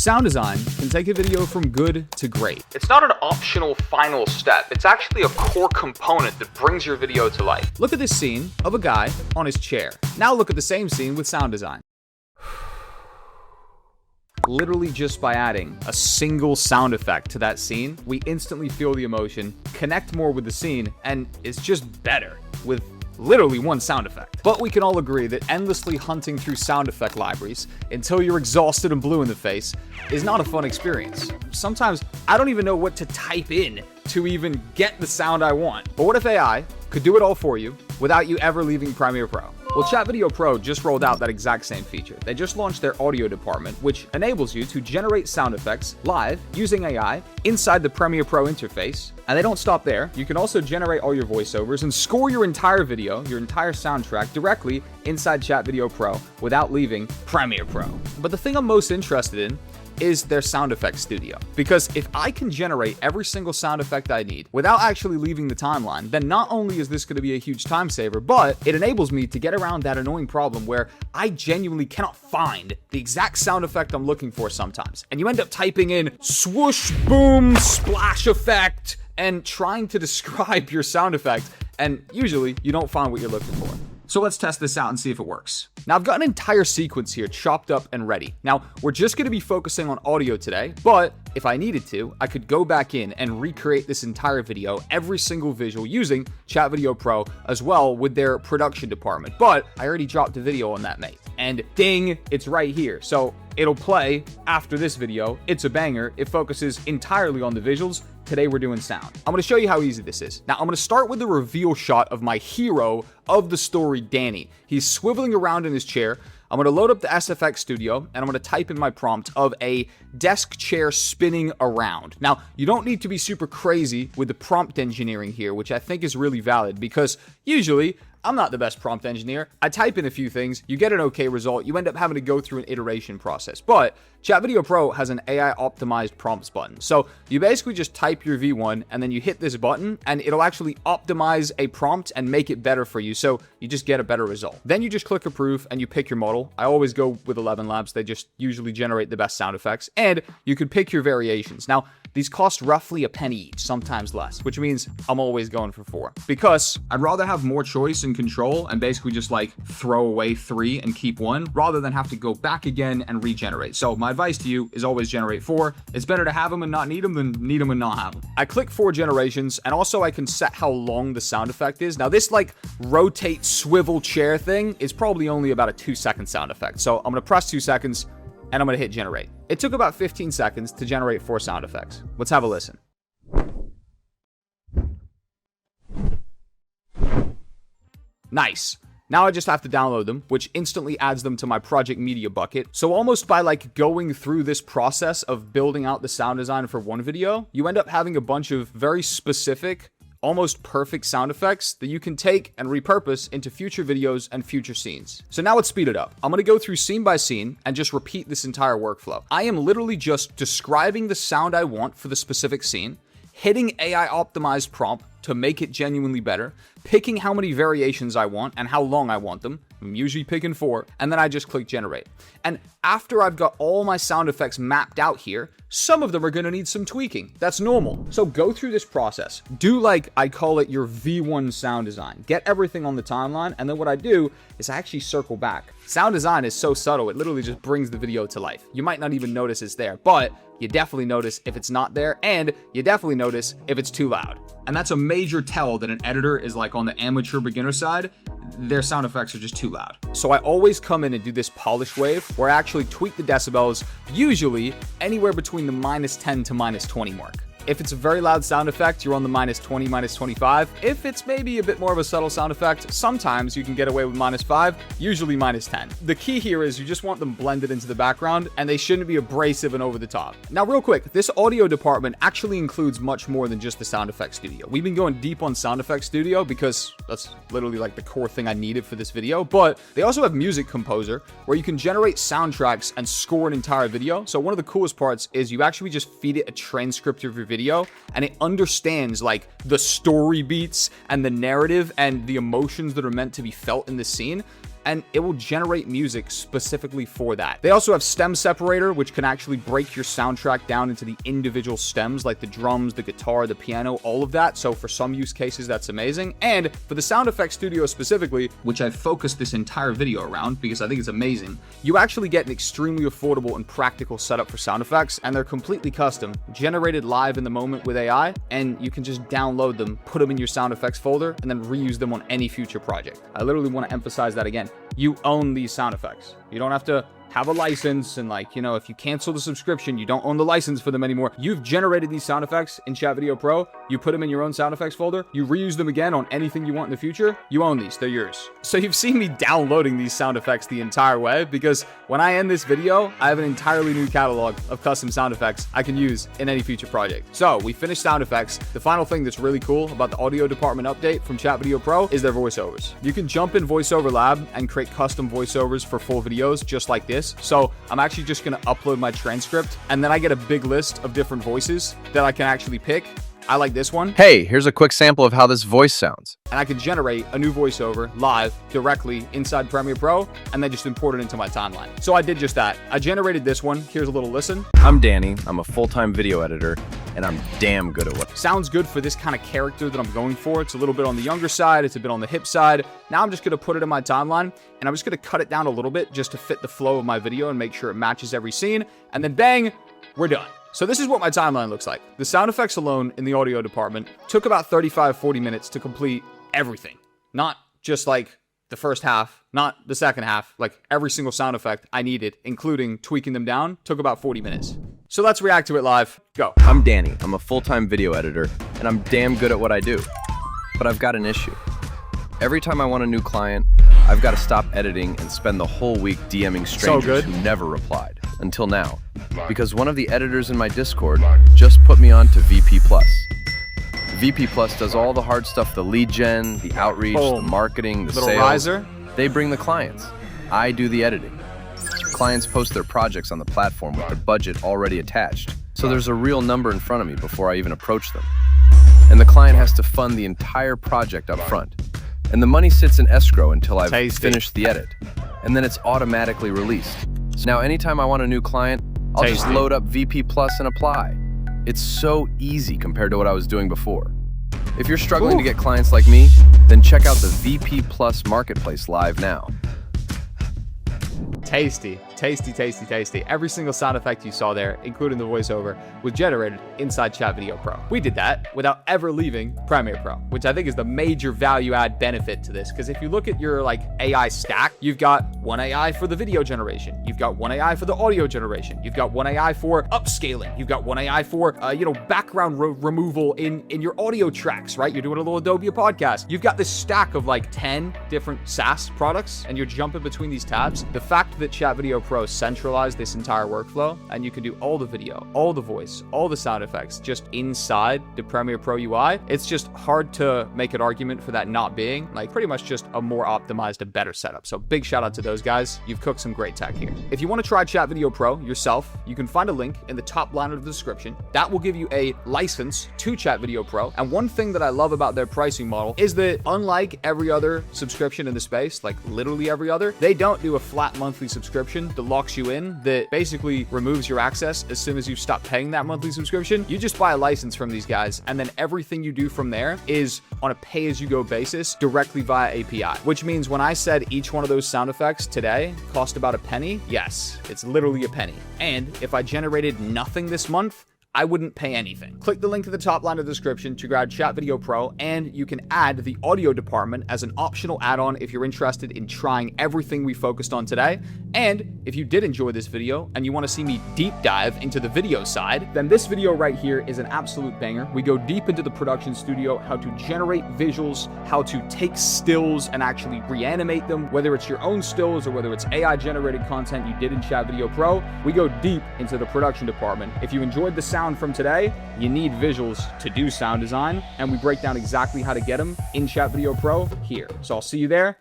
Sound design can take a video from good to great. It's not an optional final step. It's actually a core component that brings your video to life. Look at this scene of a guy on his chair. Now look at the same scene with sound design. Literally just by adding a single sound effect to that scene, we instantly feel the emotion, connect more with the scene, and it's just better with literally one sound effect. But we can all agree that endlessly hunting through sound effect libraries until you're exhausted and blue in the face is not a fun experience. Sometimes I don't even know what to type in to even get the sound I want. But what if AI could do it all for you without you ever leaving Premiere Pro? Well, Chat Video Pro just rolled out that exact same feature. They just launched their audio department, which enables you to generate sound effects live using AI inside the Premiere Pro interface. And they don't stop there. You can also generate all your voiceovers and score your entire video, your entire soundtrack directly inside Chat Video Pro without leaving Premiere Pro. But the thing I'm most interested in is their sound effects studio. Because if I can generate every single sound effect I need without actually leaving the timeline, then not only is this going to be a huge time saver, but it enables me to get around that annoying problem where I genuinely cannot find the exact sound effect I'm looking for sometimes. And you end up typing in swoosh, boom, splash effect, and trying to describe your sound effect, and usually you don't find what you're looking for. So let's test this out and see if it works. Now I've got an entire sequence here chopped up and ready. Now we're just going to be focusing on audio today, but if I needed to, I could go back in and recreate this entire video, every single visual using Chat Video Pro as well with their production department. But I already dropped a video on that, mate. And ding, it's right here. So it'll play after this video. It's a banger. It focuses entirely on the visuals. Today we're doing sound. I'm going to show you how easy this is. Now I'm going to start with the reveal shot of my hero of the story, Danny. He's swiveling around in his chair. I'm going to load up the SFX Studio, and I'm going to type in my prompt of a desk chair spinning around. Now, you don't need to be super crazy with the prompt engineering here, which I think is really valid, because usually I'm not the best prompt engineer. I type in a few things, you get an okay result, you end up having to go through an iteration process. But Chat Video Pro has an AI optimized prompts button. So you basically just type your V1 and then you hit this button and it'll actually optimize a prompt and make it better for you. So you just get a better result. Then you just click approve and you pick your model. I always go with 11 Labs. They just usually generate the best sound effects, and you could pick your variations. Now, these cost roughly a penny each, sometimes less, which means I'm always going for 4 because I'd rather have more choice and control and basically just like throw away 3 and keep 1 rather than have to go back again and regenerate. So my advice to you is always generate 4. It's better to have them and not need them than need them and not have them. I click 4 generations, and also I can set how long the sound effect is. Now this like rotate swivel chair thing is probably only about a 2-second sound effect. So I'm going to press 2 seconds and I'm going to hit generate. It took about 15 seconds to generate 4 sound effects. Let's have a listen. Nice. Now I just have to download them, which instantly adds them to my project media bucket. So almost by like going through this process of building out the sound design for one video, you end up having a bunch of very specific, almost perfect sound effects that you can take and repurpose into future videos and future scenes. So now let's speed it up. I'm going to go through scene by scene and just repeat this entire workflow. I am literally just describing the sound I want for the specific scene, hitting AI optimized prompt to make it genuinely better, picking how many variations I want and how long I want them. I'm usually picking 4, and then I just click generate. And after I've got all my sound effects mapped out here, some of them are going to need some tweaking. That's normal. So go through this process. Do like I call it your V1 sound design. Get everything on the timeline, and then what I do is I actually circle back. Sound design is so subtle, it literally just brings the video to life. You might not even notice it's there, but you definitely notice if it's not there, and you definitely notice if it's too loud. And that's a major tell that an editor is like on the amateur beginner side. Their sound effects are just too loud. So I always come in and do this polish wave where I actually tweak the decibels, usually anywhere between the -10 to -20 mark. If it's a very loud sound effect, you're on the -20, -25. If it's maybe a bit more of a subtle sound effect, sometimes you can get away with -5, usually -10. The key here is you just want them blended into the background, and they shouldn't be abrasive and over the top. Now, real quick, this audio department actually includes much more than just the sound effects studio. We've been going deep on sound effects studio because that's literally like the core thing I needed for this video, but they also have music composer where you can generate soundtracks and score an entire video. So one of the coolest parts is you actually just feed it a transcript of your video, and it understands like the story beats and the narrative and the emotions that are meant to be felt in the scene. and it will generate music specifically for that. They also have stem separator, which can actually break your soundtrack down into the individual stems, like the drums, the guitar, the piano, all of that. So for some use cases, that's amazing. And for the sound effects studio specifically, which I've focused this entire video around because I think it's amazing, you actually get an extremely affordable and practical setup for sound effects, and they're completely custom, generated live in the moment with AI, and you can just download them, put them in your sound effects folder, and then reuse them on any future project. I literally want to emphasize that again. You own these sound effects. You don't have to have a license, and like, you know, if you cancel the subscription, you don't own the license for them anymore. You've generated these sound effects in Chat Video Pro. You put them in your own sound effects folder. You reuse them again on anything you want in the future. You own these. They're yours. So you've seen me downloading these sound effects the entire way, because when I end this video, I have an entirely new catalog of custom sound effects I can use in any future project. So we finished sound effects. The final thing that's really cool about the audio department update from Chat Video Pro is their voiceovers. You can jump in Voiceover Lab and create custom voiceovers for full videos just like this. So I'm actually just going to upload my transcript, and then I get a big list of different voices that I can actually pick. I like this one. Hey, here's a quick sample of how this voice sounds. And I can generate a new voiceover live directly inside Premiere Pro and then just import it into my timeline. So I did just that. I generated this one. Here's a little listen. I'm Danny. I'm a full-time video editor, and I'm damn good at what sounds good for this kind of character that I'm going for. It's a little bit on the younger side. It's a bit on the hip side. Now I'm just going to put it in my timeline, and I'm just going to cut it down a little bit just to fit the flow of my video and make sure it matches every scene. And then bang, we're done. So this is what my timeline looks like. The sound effects alone in the audio department took about 35-40 minutes to complete everything. Not just like the first half, not the second half, like every single sound effect I needed, including tweaking them down, took about 40 minutes. So let's react to it live. Go. I'm Danny. I'm a full-time video editor, and I'm damn good at what I do. But I've got an issue. Every time I want a new client, I've got to stop editing and spend the whole week DMing strangers who never replied. Until now. Because one of the editors in my Discord just put me on to VP+. VP+ does all the hard stuff, the lead gen, the outreach, the marketing, the sales. Riser. They bring the clients. I do the editing. Clients post their projects on the platform with the budget already attached. So there's a real number in front of me before I even approach them. And the client has to fund the entire project up front. And the money sits in escrow until I've finished the edit. And then it's automatically released. So now anytime I want a new client, I'll just load up VP+ and apply. It's so easy compared to what I was doing before. If you're struggling to get clients like me, then check out the VP+ Marketplace live now. Tasty, tasty, tasty, tasty. Every single sound effect you saw there, including the voiceover, was generated inside Chat Video Pro. We did that without ever leaving Premiere Pro, which I think is the major value add benefit to this. Because if you look at your like AI stack, you've got one AI for the video generation. You've got one AI for the audio generation. You've got one AI for upscaling. You've got one AI for, background removal in your audio tracks, right? You're doing a little Adobe podcast. You've got this stack of like 10 different SaaS products, and you're jumping between these tabs. The fact that Chat Video Pro centralized this entire workflow, and you can do all the video, all the voice, all the sound effects just inside the Premiere Pro UI, it's just hard to make an argument for that not being like pretty much just a more optimized, a better setup. So big shout out to those guys. You've cooked some great tech here. If you want to try Chat Video Pro yourself, you can find a link in the top line of the description. That will give you a license to Chat Video Pro. And one thing that I love about their pricing model is that unlike every other subscription in the space, like literally every other, they don't do a flat monthly subscription that locks you in, that basically removes your access as soon as you stop paying that monthly subscription. You just buy a license from these guys, and then everything you do from there is on a pay-as-you-go basis directly via API, which means when I said each one of those sound effects today cost about a penny, yes, it's literally a penny. And if I generated nothing this month, I wouldn't pay anything. Click the link in the top line of the description to grab Chat Video Pro, and you can add the audio department as an optional add-on if you're interested in trying everything we focused on today. And if you did enjoy this video and you want to see me deep dive into the video side, then this video right here is an absolute banger. We go deep into the production studio, how to generate visuals, how to take stills and actually reanimate them, whether it's your own stills or whether it's AI generated content you did in Chat Video Pro. We go deep into the production department. If you enjoyed the sound from today, you need visuals to do sound design, and we break down exactly how to get them in Chat Video Pro here. So I'll see you there.